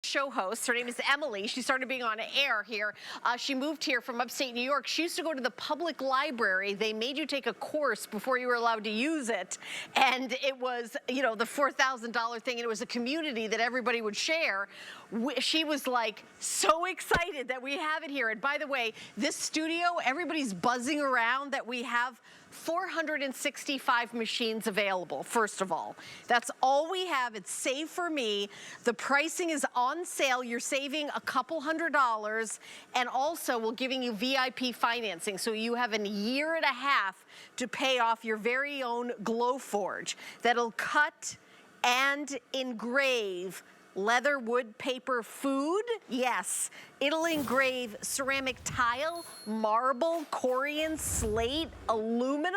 show host. Her name is Emily. She started being on air here. She moved here from upstate New York. She used to go to the public library. They made you take a course before you were allowed to use it. And it was, you know, the $4,000 thing, and it was a community that everybody would share. She was like so excited that we have it here. And by the way, this studio, everybody's buzzing around that we have 465 machines available, first of all. That's all we have. It's Save for Me. The pricing is on sale. You're saving a couple $100, and also we're giving you VIP financing, so you have a year and a half to pay off your very own Glowforge that'll cut and engrave leather, wood, paper, food. Yes, it'll engrave ceramic tile, marble, Corian, slate, aluminum.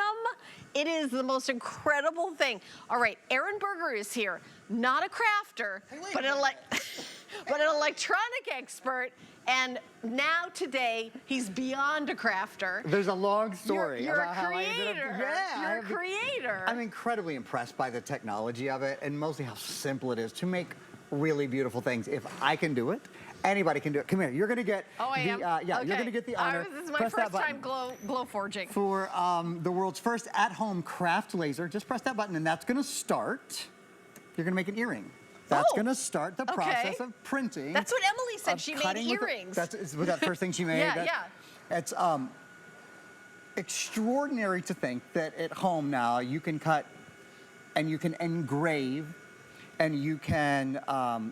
It is the most incredible thing. All right, Aaron Berger is here. Not a crafter, but an electronic expert. And now today, he's beyond a crafter. There's a long story you're about a creator. You're a creator. I'm incredibly impressed by the technology of it, and mostly how simple it is to make really beautiful things. If I can do it, anybody can do it. Come here. You're going to get okay. You're going to get the honor. This is my first time glow forging. For the world's first at-home craft laser, just press that button, and that's going to start. You're going to make an earring. That's going to start the process of printing. That's what Emily said. She made earrings. Was that the first thing she made? Yeah. It's extraordinary to think that at home now you can cut and you can engrave and you can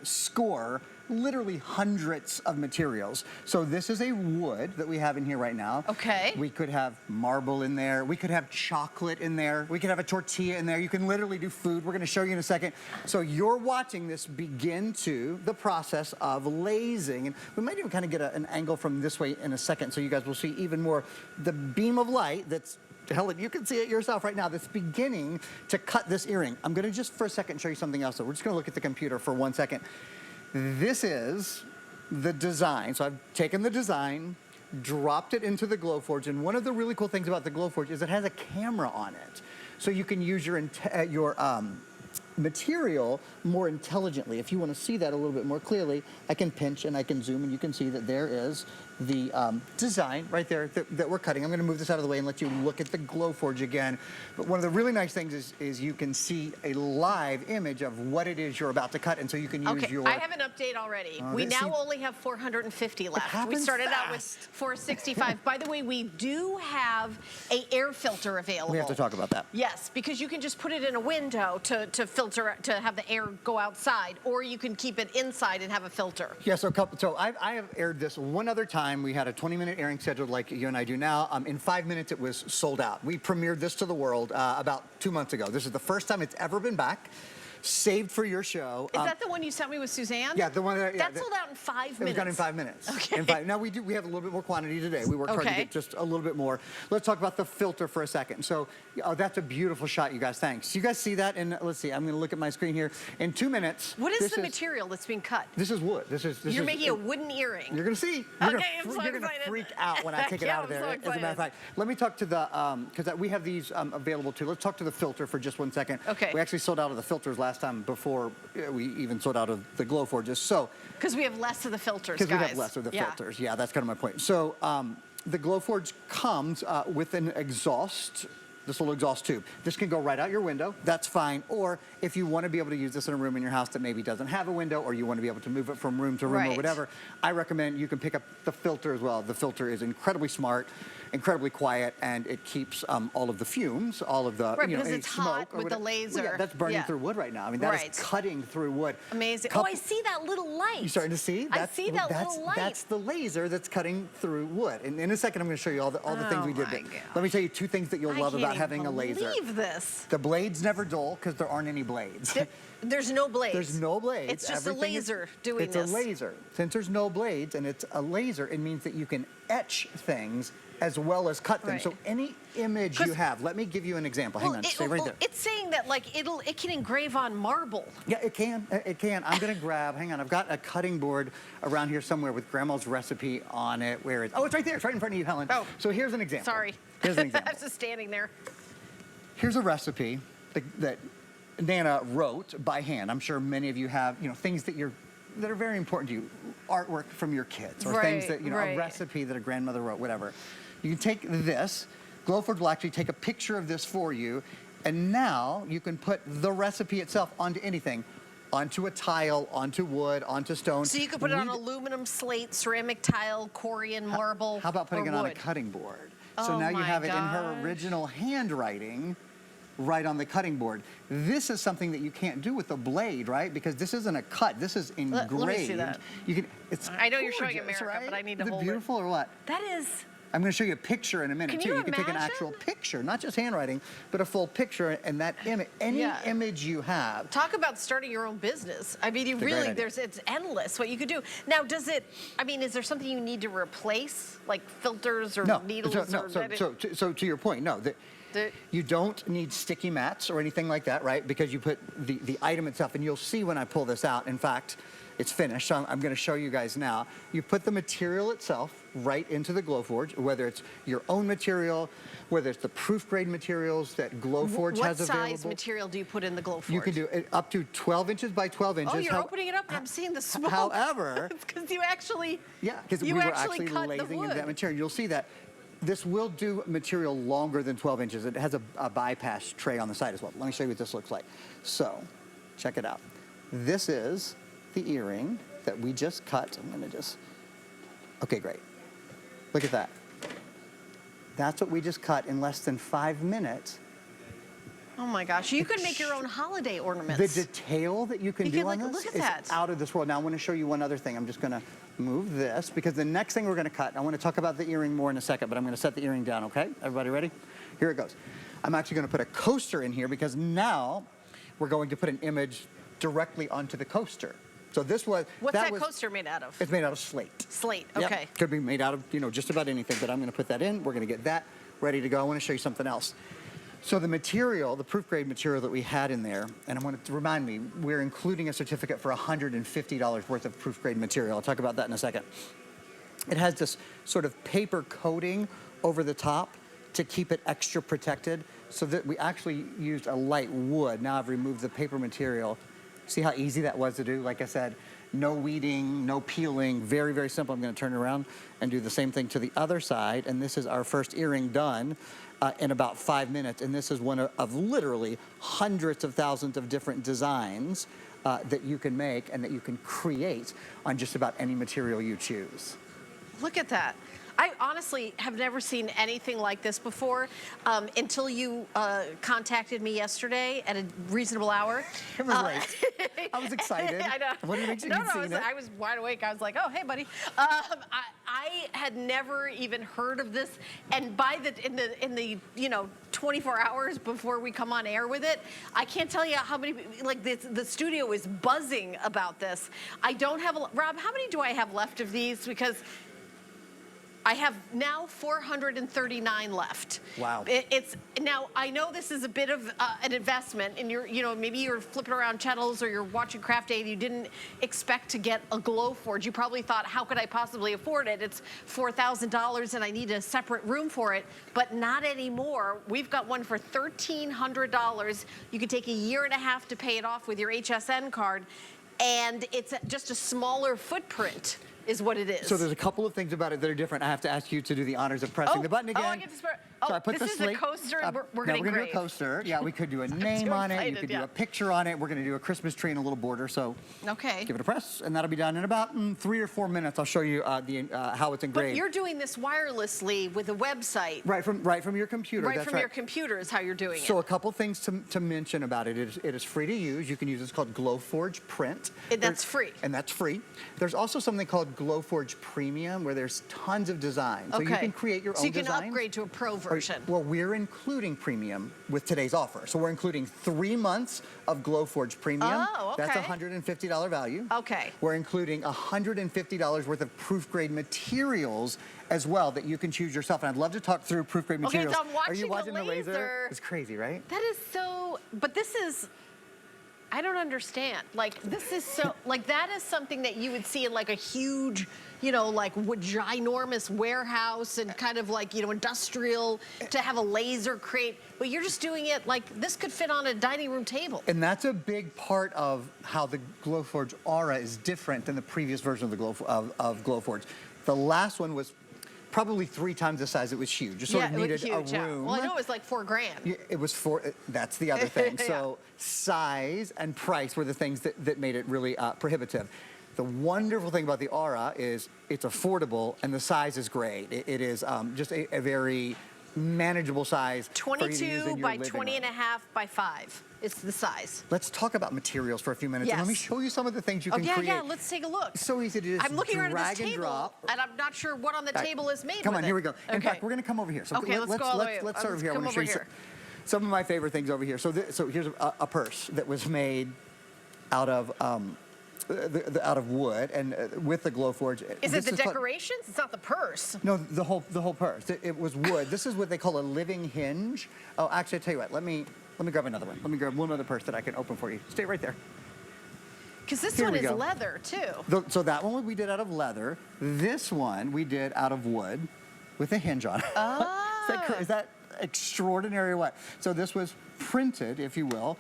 score literally hundreds of materials. So this is a wood that we have in here right now. Okay. We could have marble in there. We could have chocolate in there. We could have a tortilla in there. You can literally do food. We're going to show you in a second. So you're watching this begin to the process of lasing. And we might even kind of get an angle from this way in a second, so you guys will see even more the beam of light that's, Helen, you can see it yourself right now, that's beginning to cut this earring. I'm going to just for a second show you something else. So we're just going to look at the computer for 1 second. This is the design. So I've taken the design, dropped it into the Glowforge, and one of the really cool things about the Glowforge is it has a camera on it. So you can use your material more intelligently. If you want to see that a little bit more clearly, I can pinch and I can zoom, and you can see that there is the design right there that we're cutting. I'm going to move this out of the way and let you look at the Glowforge again. But one of the really nice things is you can see a live image of what it is you're about to cut, and so you can use your... I have an update already. We now only have 450 left. We started out with 465. By the way, we do have an air filter available. We have to talk about that. Yes, because you can just put it in a window to filter, to have the air go outside, or you can keep it inside and have a filter. Yeah, so I have aired this one other time. We had a 20-minute airing scheduled like you and I do now. In 5 minutes, it was sold out. We premiered this to the world about 2 months ago. This is the first time it's ever been back. Saved for your show. Is that the one you sent me with Suzanne? Yeah, the one that... Yeah, that sold out in 5 minutes. It was done in 5 minutes. Okay. Now we have a little bit more quantity today. We worked hard to get just a little bit more. Let's talk about the filter for a second. So, that's a beautiful shot, you guys. Thanks. You guys see that? And let's see. I'm going to look at my screen here. In 2 minutes... What is the material that's being cut? This is wood. You're making a wooden earring. You're going to see. I'm so excited. You're going to freak out when I take it out of there. So As a matter of fact, let me talk to the... because we have these available too. Let's talk to the filter for just 1 second. Okay. We actually sold out of the filters last time before we even sold out of the Glowforges. So... Because we have less of the filters, guys. Because we have less of the filters. Yeah, that's kind of my point. So the Glowforge comes with an exhaust, this little exhaust tube. This can go right out your window. That's fine. Or if you want to be able to use this in a room in your house that maybe doesn't have a window, or you want to be able to move it from room to room or whatever, I recommend you can pick up the filter as well. The filter is incredibly smart, incredibly quiet, and it keeps all of the fumes, all of the because any it's smoke hot with whatever. the laser. Well, yeah, that's burning through wood right now. I mean, that is cutting through wood. Amazing. Oh, I see that little light. You starting to see? I see that little light. That's the laser that's cutting through wood. And in a second, I'm going to show you all the things we did. Let me tell you 2 things that you'll love about having a laser. I can't believe this. The blade's never dull because there aren't any blades. There's no blades. There's no blades. It's just a laser doing this. It's a laser. Since there's no blades and it's a laser, it means that you can etch things as well as cut them. So any image you have, let me give you an example. Hang on, stay right there. It's saying that like it can engrave on marble. Yeah, it can. It can. I'm gonna grab. Hang on, I've got a cutting board around here somewhere with Grandma's recipe on it. Where is? Oh, it's right there. It's right in front of you, Helen. Oh. So here's an example. Sorry. Here's an example. I was just standing there. Here's a recipe that Nana wrote by hand. I'm sure many of you have, things that you're that are very important to you, artwork from your kids, or Right, things that, you know, a right. recipe that a grandmother wrote, whatever. You can take this, Glowforge will actually take a picture of this for you, and now you can put the recipe itself onto anything. Onto a tile, onto wood, onto stone. So you could put it on aluminum, slate, ceramic tile, Corian marble, How about putting or it on a wood? cutting board? So Oh now you my have it in her gosh. original handwriting right on the cutting board. This is something that you can't do with a blade, right? Because this isn't a cut, this is engraved. Let me see that. You can, it's I know you're showing gorgeous, America, right? but I need to Is hold it it. beautiful or what? That is, I'm going to show you a picture in a minute Can too. you You can take an imagine? actual picture, not just handwriting, but a full picture, and that image, any Yeah. image you have. talk about starting your own business. I mean, you It's a great really, idea. it's endless what you could do. Now, does it, I mean, is there something you need to replace, like filters or No, needles? so to your point, no. You don't need sticky mats or anything like that, right? Because you put the item itself, and you'll see when I pull this out. In fact, it's finished, so I'm going to show you guys now. You put the material itself right into the Glowforge, whether it's your own material, whether it's the proof grade materials that Glowforge has available. What size material do you put in the Glowforge? You can do it up to 12 inches by 12 inches. Oh, you're opening it up and I'm seeing the smoke. However, it's because you actually, yeah, because we you were actually actually cut the lasing into wood. that material. You'll see that this will do material longer than 12 inches. It has a bypass tray on the side as well. Let me show you what this looks like. So, check it out. This is the earring that we just cut. I'm going to just, okay, great. Look at that. That's what we just cut in less than 5 minutes. Oh my gosh, you could make your own holiday ornaments. The detail that you can You do can, on like, this look at is that. out of this world. Now I want to show you one other thing. I'm just going to move this because the next thing we're going to cut, I want to talk about the earring more in a second, but I'm going to set the earring down, okay? Everybody ready? Here it goes. I'm actually going to put a coaster in here because now we're going to put an image directly onto the coaster. So this was... What's that coaster made out of? It's made out of slate. Slate, Yep. okay. Could be made out of, you know, just about anything, but I'm going to put that in. We're going to get that ready to go. I want to show you something else. So the material, the proof grade material that we had in there, and I want to remind me, we're including a certificate for $150 worth of proof grade material. I'll talk about that in a second. It has this sort of paper coating over the top to keep it extra protected, so that we actually used a light wood. Now I've removed the paper material. See how easy that was to do? Like I said, no weeding, no peeling, very, very simple. I'm going to turn it around and do the same thing to the other side, and this is our first earring done in about 5 minutes, and this is one of literally hundreds of thousands of different designs that you can make and that you can create on just about any material you choose. Look at that. I honestly have never seen anything like this before until you contacted me yesterday at a reasonable hour. It was late. I was excited. I know. What makes you No, seen it? I was wide awake. I was like, oh, hey, buddy. I had never even heard of this, and in the 24 hours before we come on air with it, I can't tell you how many, like the studio is buzzing about this. I don't have Rob, how many do I have left of these? Because I have now 439 left. Wow. It's now, I know this is a bit of an investment, and maybe you're flipping around channels or you're watching Craft Day and you didn't expect to get a Glowforge. You probably thought, how could I possibly afford it? It's $4,000 and I need a separate room for it, but not anymore. We've got one for $1,300. You could take a year and a half to pay it off with your HSN card, and it's just a smaller footprint is what it is. So there's a couple of things about it that are different. I have to ask you to do the honors of pressing the button again. Oh, I get to start. So I put this the is slate a coaster, and we're now going to do a engrave. coaster. Yeah, we could do a name on it. You excited, could yeah. do a picture on it. We're going to do a Christmas tree and a little border. So Okay. give it a press, and that'll be done in about 3 or 4 minutes. I'll show you how it's But engraved. you're doing this wirelessly with a website. Right from your computer. Right That's from your computer is how you're doing So it. a couple things to mention about it. It is free to use. You can use it's called Glowforge Print. That's free. And that's free. There's also something called Glowforge Premium where there's tons of designs. So you can create your own So you can designs. upgrade to a pro version. Well, we're including Premium with today's offer. So we're including 3 months of Glowforge Premium. Oh, okay. That's a $150 value. Okay. We're including $150 worth of proof grade materials as well that you can choose yourself. And I'd love to talk through proof grade Okay, materials. so I'm Are you watching watching the laser. It's crazy, right? That is so, but this is, I don't understand. Like, this is so, like, that is something that you would see in like a huge, you know, like ginormous warehouse and kind of like, you know, industrial, to have a laser create, but you're just doing it like this could fit on a dining room table. And that's a big part of how the Glowforge Aura is different than the previous version of the Glowforge. The last one was probably 3 times the size. It was huge. It sort of needed a room. Yeah. Well, I know it was like $4 grand. Yeah, it was that's the other thing. So size and price were the things that made it really prohibitive. The wonderful thing about the Aura is it's affordable and the size is great. It is just a very manageable size. 22 by 20 and a half by 5 is the size. Let's talk about materials for a few minutes. Yes. And let me show you some of the things you can create. Yeah, let's take a look. So easy to just I'm looking around at drag this and table, drop. and I'm not sure what on the table is made Come with on, it. here we go. In Okay. fact, we're going to come over here. So Okay, let's go all the way. Let's start over here. I Come want to show over you here. some of my favorite things over here. So here's a purse that was made out of out of wood and with the Glowforge. Is it the decorations? It's not the purse. No, the whole purse. It was wood. This is what they call a living hinge. Oh, actually, I tell you what. Let me grab another one. Let me grab one other purse that I can open for you. Stay right there. Because this Here one we is go. leather too. So that one we did out of leather. This one we did out of wood with a hinge on it. Oh. Is that extraordinary or what? So this was printed, if you will,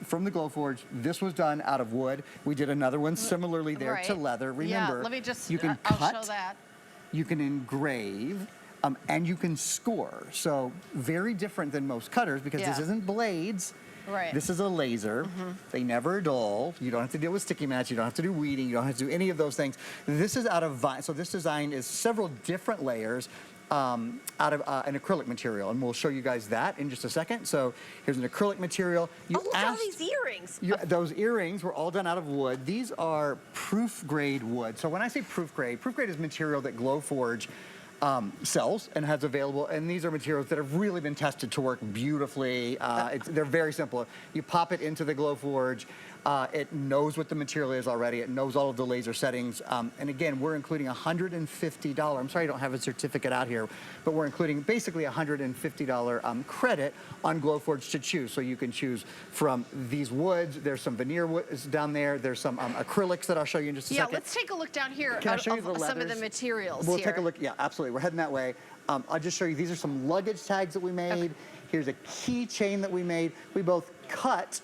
from the Glowforge. This was done out of wood. We did another one similarly there to leather. Remember, yeah, let me just, you can I'll cut, show that. you can engrave, and you can score. So very different than most cutters because this isn't blades. Right. This is a laser. They never dull. You don't have to deal with sticky mats. You don't have to do weeding. You don't have to do any of those things. This is out of vinyl. So this design is several different layers out of an acrylic material, and we'll show you guys that in just a second. So here's an acrylic material. Oh, look at all these earrings. Those earrings were all done out of wood. These are proof grade wood. So when I say proof grade is material that Glowforge sells and has available, and these are materials that have really been tested to work beautifully. They're very simple. You pop it into the Glowforge. It knows what the material is already. It knows all of the laser settings. And again, we're including $150. I'm sorry I don't have a certificate out here, but we're including basically $150 credit on Glowforge to choose. So you can choose from these woods. There's some veneer woods down there. There's some acrylics that I'll show you in just a second. Yeah, let's take a look down here Can I at show you the some of the leathers? materials We'll here. take a look. Yeah, absolutely. We're heading that way. I'll just show you. These are some luggage tags that we made. Okay. Here's a keychain that we made. We both cut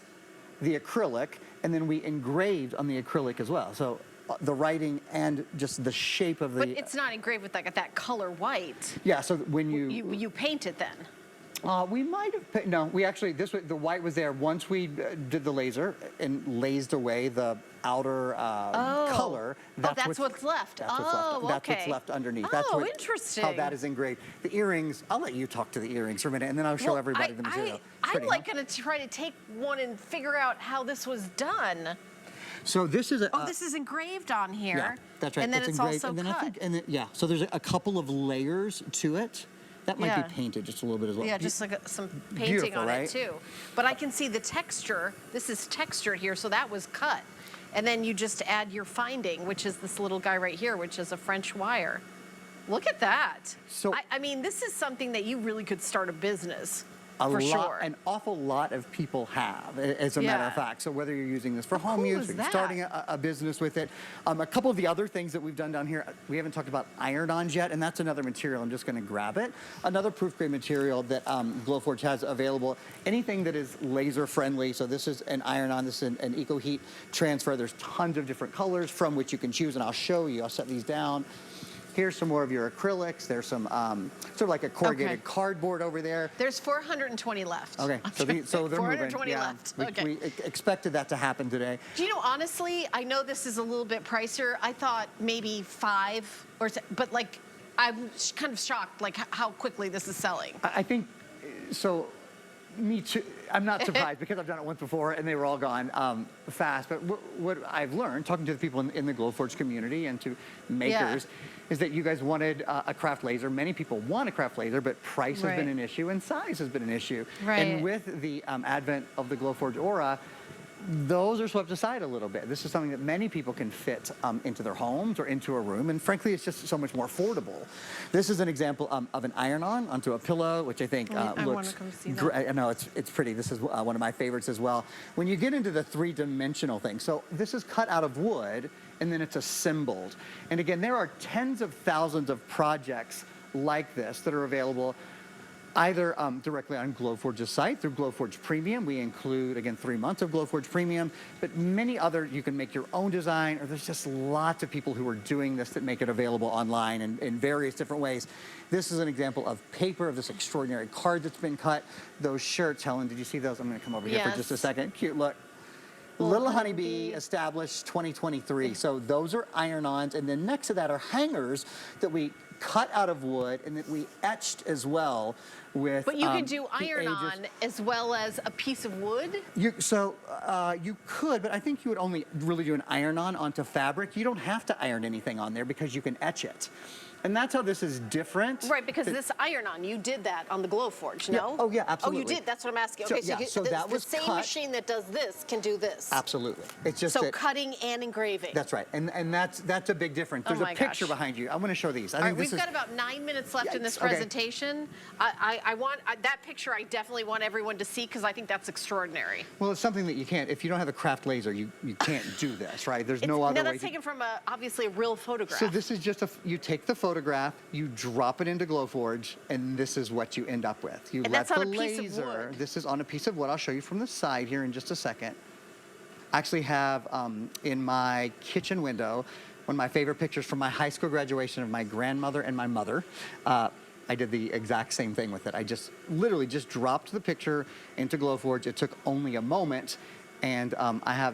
the acrylic and then we engraved on the acrylic as well. So the writing and just the shape of the... But it's not engraved with like that color white. Yeah, so when You paint it then. we might have... No, we actually... the white was there once we did the laser and lazed away the outer color. That's what's left. That's what's left. That's okay. what's left underneath. Oh, That's interesting. How that is engraved. The earrings, I'll let you talk to the earrings for a minute, and then I'll show everybody the material. I'm like going to try to take one and figure out how this was done. So this is a... this is engraved on here. Yeah, that's right. And then it's engraved, also and then cut. I think, so there's a couple of layers to it. That might Yeah. be painted just a little bit as well. Yeah, just like some painting Beautiful, on right? it too. But I can see the texture. This is textured here, so that was cut. And then you just add your finding, which is this little guy right here, which is a French wire. Look at that. So I mean, this is something that you really could start a business. A For lot, sure. An awful lot of people have, as a matter of fact. So whether you're using this for home cool use, is or that? starting a business with it. A couple of the other things that we've done down here, we haven't talked about iron-ons yet, and that's another material. I'm just going to grab it. Another proof-grade material that Glowforge has available. Anything that is laser-friendly. So this is an iron-on. This is an eco-heat transfer. There's tons of different colors from which you can choose, and I'll show you. I'll set these down. Here's some more of your acrylics. There's some sort of like a corrugated cardboard over there. There's 420 left. Okay, so they're 420 moving. left. We, Okay. we expected that to happen today. Do you know, honestly, I know this is a little bit pricier. I thought maybe 5 or so, but like, I'm kind of shocked like how quickly this is selling. I think, so, me too. I'm not surprised because I've done it once before and they were all gone fast. But what I've learned, talking to the people in the Glowforge community and to makers, is that you guys wanted a craft laser. Many people want a craft laser, but price has been an issue and size has been an issue. Right. And with the advent of the Glowforge Aura, those are swept aside a little bit. This is something that many people can fit into their homes or into a room, and frankly, it's just so much more affordable. This is an example of an iron-on onto a pillow, which I think I want looks to come see that. great. I know, it's pretty. This is one of my favorites as well. When you get into the three-dimensional thing, so this is cut out of wood, and then it's assembled. And again, there are tens of thousands of projects like this that are available either directly on Glowforge's site through Glowforge Premium. We include, again, 3 months of Glowforge Premium, but many other, you can make your own design, or there's just lots of people who are doing this that make it available online in various different ways. This is an example of paper, of this extraordinary card that's been cut. Those shirts, Helen, did you see those? I'm gonna come over here for just a second. Cute, look. Little Honeybee established 2023. So those are iron-ons, and then next to that are hangers that we cut out of wood and that we etched as well with. But you could do iron-on as well as a piece of wood? You could, but I think you would only really do an iron-on onto fabric. You don't have to iron anything on there because you can etch it. And that's how this is different. Right, because this iron-on, you did that on the Glowforge, no? Yeah. Oh, yeah, absolutely. Oh, you did? That's what I'm asking. So, Okay, so, yeah, so that was the same cut. machine that does this can do this. Absolutely. It's just so that, cutting and engraving. That's right, and that's a big difference. There's a picture behind you. I'm going to show these. I think we've got about 9 minutes left in this presentation. I want that picture. I definitely want everyone to see because I think that's extraordinary. Well, it's something that you can't. If you don't have a craft laser, you can't do this, right? There's no other way. No, that's taken from obviously a real photograph. So this is just you take the photograph, you drop it into Glowforge, and this is what you end up with. You and let that's the on a laser. piece of wood. This is on a piece of wood. I'll show you from the side here in just a second. I actually have in my kitchen window one of my favorite pictures from my high school graduation of my grandmother and my mother. I did the exact same thing with it. I literally just dropped the picture into Glowforge. It took only a moment, and I have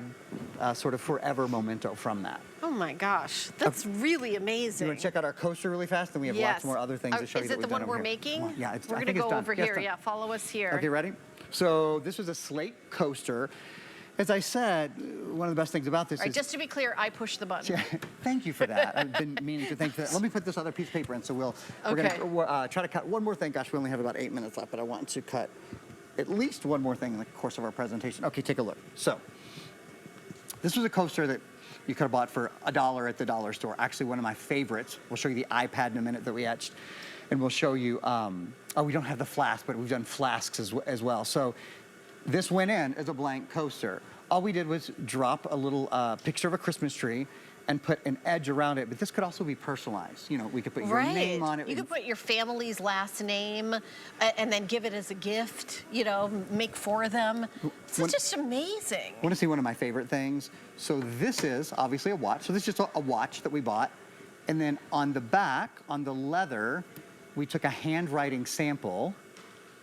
sort of forever memento from that. Oh my gosh, that's really amazing. You want to check out our coaster really fast? Then we have lots more other things to show you. Is that it the we've one done we're over here. making? Yeah, we're going to go over here. Yeah, follow us here. Okay, ready? So this was a slate coaster. As I said, one of the best things about this is... Just to be clear, I pushed the button. Thank you for that. I've been meaning to thank you for that. Let me put this other piece of paper in, so we're going to try to cut one more thing. Gosh, we only have about 8 minutes left, but I want to cut at least one more thing in the course of our presentation. Okay, take a look. So this was a coaster that you could have bought for $1 at the dollar store. Actually, one of my favorites. We'll show you the iPad in a minute that we etched. And we'll show you, we don't have the flask, but we've done flasks as well. So this went in as a blank coaster. All we did was drop a little picture of a Christmas tree and put an edge around it. But this could also be personalized. You know, we could put your name on it. You could put your family's last name and then give it as a gift, you know, make for them. It's just amazing. Want to see one of my favorite things? So this is obviously a watch. So this is just a watch that we bought. And then on the back, on the leather, we took a handwriting sample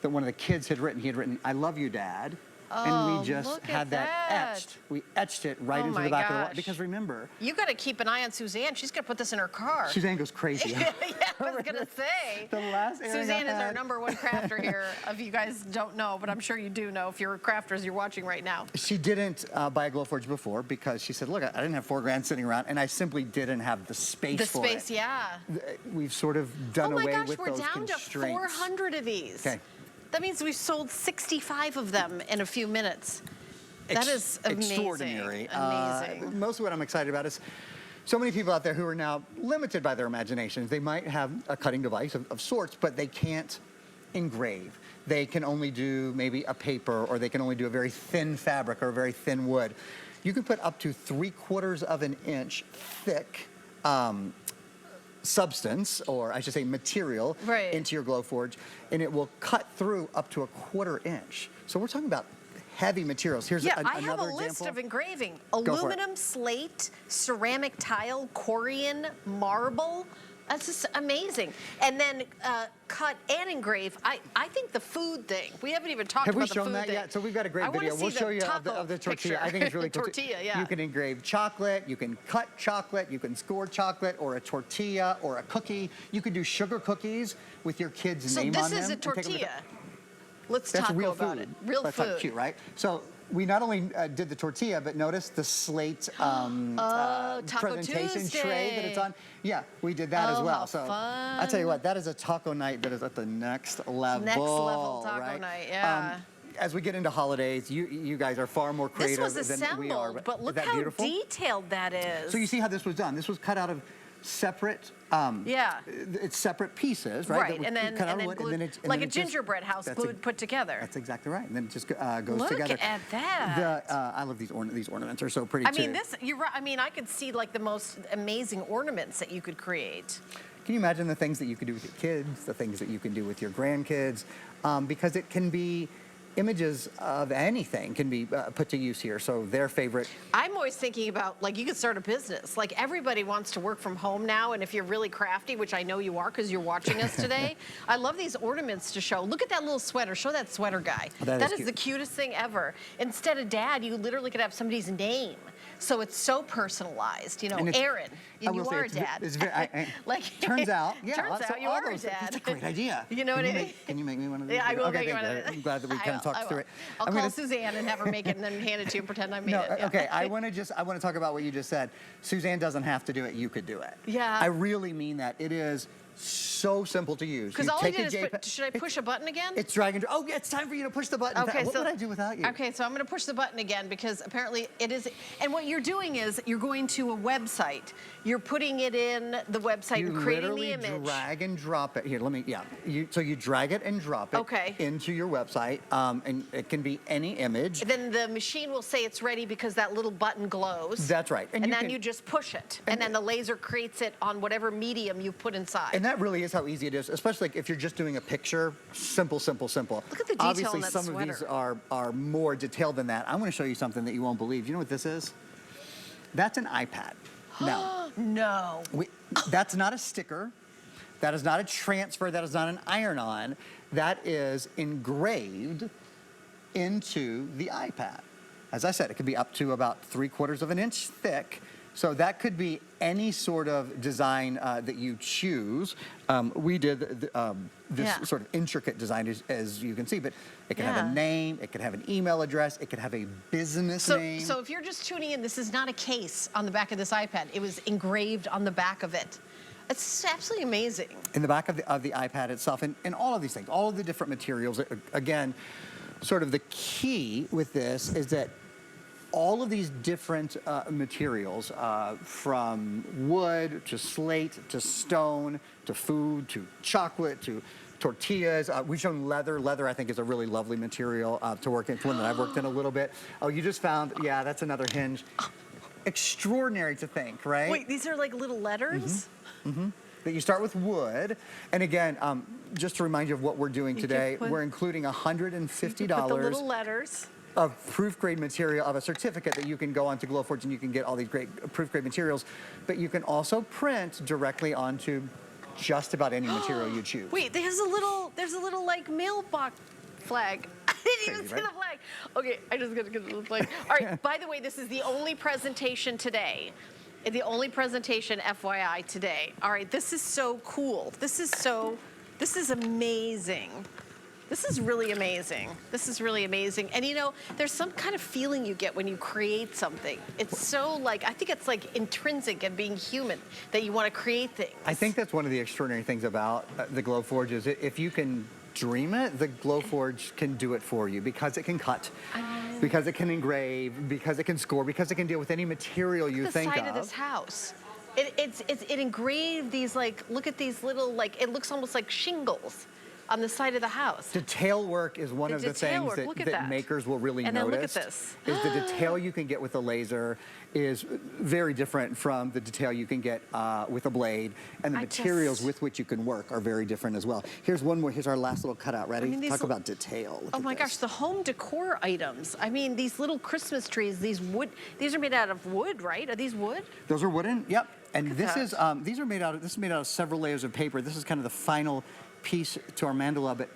that one of the kids had written. He had written, "I love you, Dad." And we just had that etched. We etched it right into the back of the watch. Because remember... You got to keep an eye on Suzanne. She's going to put this in her car. Suzanne goes crazy. Yeah, I was going to say. The last Suzanne is our #1 crafter here. If you guys don't know, but I'm sure you do know if you're crafters you're watching right now. She didn't buy a Glowforge before because she said, look, I didn't have $4,000 sitting around, and I simply didn't have the space for it. The space, yeah. We've sort of done away with those constraints. Oh my gosh, we're down to 400 of these. Okay. That means we've sold 65 of them in a few minutes. That is amazing. Extraordinary. Amazing. Most of what I'm excited about is so many people out there who are now limited by their imaginations. They might have a cutting device of sorts, but they can't engrave. They can only do maybe a paper, or they can only do a very thin fabric or a very thin wood. You can put up to 3/4 of an inch thick substance, or I should say material, into your Glowforge, and it will cut through up to a 1/4 inch. So we're talking about heavy materials. Here's another example. I have a list of engraving. Aluminum, slate, ceramic tile, Corian, marble. That's just amazing. And then cut and engrave. I think the food thing. We haven't even talked about the food thing. Have we shown that yet? So we've got a great video. We'll show you of the tortilla. I think it's really cool. Tortilla, yeah. You can engrave chocolate. You can cut chocolate. You can score chocolate, or a tortilla, or a cookie. You could do sugar cookies with your kid's name on them. So this is a tortilla. Let's talk about it. Real food. That's cute, right? So we not only did the tortilla, but notice the slate presentation tray that it's on. Yeah, we did that as well. So I'll tell you what, that is a taco night that is at the next level. Next level taco night, yeah. as we get into holidays, you guys are far more This creative was than we are. assembled, but look isn't that how beautiful? detailed that is. So you see how this was done. This was cut out of separate, yeah. it's separate pieces, right? Right, and then, cut out of and then wood, glued, and like then a it just- gingerbread house that's glued, put together. That's exactly right, and then it just goes Look together. at that. I love these ornaments are so pretty I too. mean, you're right. I mean, I could see like the most amazing ornaments that you could create. Can you imagine the things that you could do with your kids, the things that you can do with your grandkids? Because it can be images of anything can be put to use here. So their favorite. I'm always thinking about, like, you could start a business. Like, everybody wants to work from home now, and if you're really crafty, which I know you are because you're watching us today, I love these ornaments to show. Look at that little sweater. Show that sweater guy. Oh, that is cute. the cutest thing ever. Instead of dad, you literally could have somebody's name. So it's so personalized. You know, Aaron, and you are a dad. It's very, like, turns out, yeah. turns so out you all are a those, dad. That's a great idea. You know what I mean? Can you make me one of these? Yeah, I will okay, make you one of good. these. I'm glad that we kind of talked through it. I'll call Suzanne and have her make it and then hand it to you and pretend I made it. Yeah. Okay, I want to talk about what you just said. Suzanne doesn't have to do it, you could do it. Yeah. I really mean that. It is so simple to use. Because all I did is should I push a button again? It's drag and drop. Oh, yeah, it's time for you to push the button. Okay, what would I do without you? Okay, so I'm going to push the button again because apparently it is. And what you're doing is you're going to a website. You're putting it in the website and creating the image. You literally drag and drop it. Here, let me, so you drag it and drop it into your website, and it can be any image. Then the machine will say it's ready because that little button glows. That's right. And then you just push it. And then the laser creates it on whatever medium you put inside. And that really is how easy it is, especially like if you're just doing a picture. Simple, simple, simple. Look at the detail Obviously, in that some sweater. of these are more detailed than that. I want to show you something that you won't believe. You know what this is? That's an iPad. Now, no. That's not a sticker. That is not a transfer. That is not an iron-on. That is engraved into the iPad. As I said, it could be up to about 3/4 of an inch thick. So that could be any sort of design that you choose. We did this sort of intricate design, as you can see, but it could have a name, it could have an email address, it could have a business name. So if you're just tuning in, this is not a case on the back of this iPad. It was engraved on the back of it. It's absolutely amazing. In the back of the iPad itself, and all of these things, all of the different materials, again, sort of the key with this is that all of these different materials, from wood to slate to stone to food to chocolate to tortillas. We've shown leather. Leather, I think, is a really lovely material to work in. It's one that I've worked in a little bit. Oh, you just found, yeah, that's another hinge. Extraordinary to think, right? Wait, these are like little letters? That you start with wood. And again, just to remind you of what we're doing today, we're including $150 Put the little letters. of proof grade material, of a certificate that you can go onto Glowforge and you can get all these great proof grade materials. But you can also print directly onto just about any material you choose. Wait, there's a little like mailbox flag. I didn't even see the flag. Okay, I just gotta get the flag. All right, by the way, this is the only presentation today. The only presentation, FYI, today. All right, this is so cool. This is amazing. This is really amazing. This is really amazing. And you know, there's some kind of feeling you get when you create something. It's so like, I think it's like intrinsic of being human that you want to create things. I think that's one of the extraordinary things about the Glowforge is if you can dream it, the Glowforge can do it for you because it can cut, because it can engrave, because it can score, because it can deal with any material you think of. The side of this house. It engraved these like, look at these little like, it looks almost like shingles on the side of the house. Detail work is one of the things that makers will really notice. And then look at this. Is the detail you can get with a laser is very different from the detail you can get with a blade, and the materials with which you can work are very different as well. Here's one more. Here's our last little cutout. Ready? Talk about detail. Look oh my gosh, the home decor items. I mean, these little Christmas trees. These are made out of wood, right? Are these wood? Those are wooden. Yep. And this is these are made out of several layers of paper. This is kind of the final piece to our mandala, but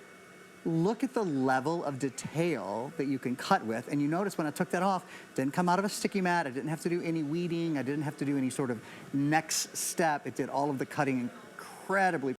look at the level of detail that you can cut with. And you notice when I took that off, it didn't come out of a sticky mat. I didn't have to do any weeding. I didn't have to do any sort of next step. It did all of the cutting incredibly